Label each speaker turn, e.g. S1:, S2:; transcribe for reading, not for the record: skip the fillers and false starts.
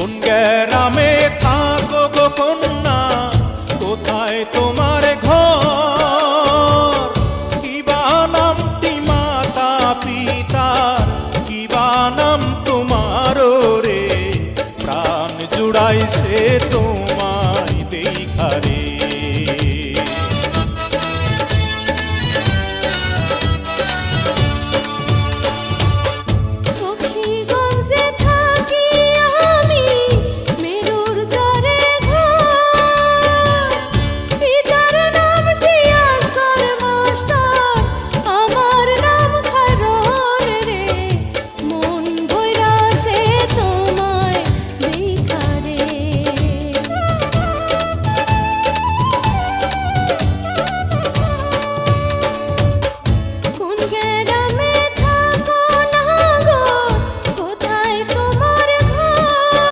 S1: কোন গ্রামে থাকো গো কন্যা, কোথায় তোমার ঘর? কিবা নামটি মাতা পিতা, কিবা নাম তোমার রে? প্রাণ জুড়াইছে তুমি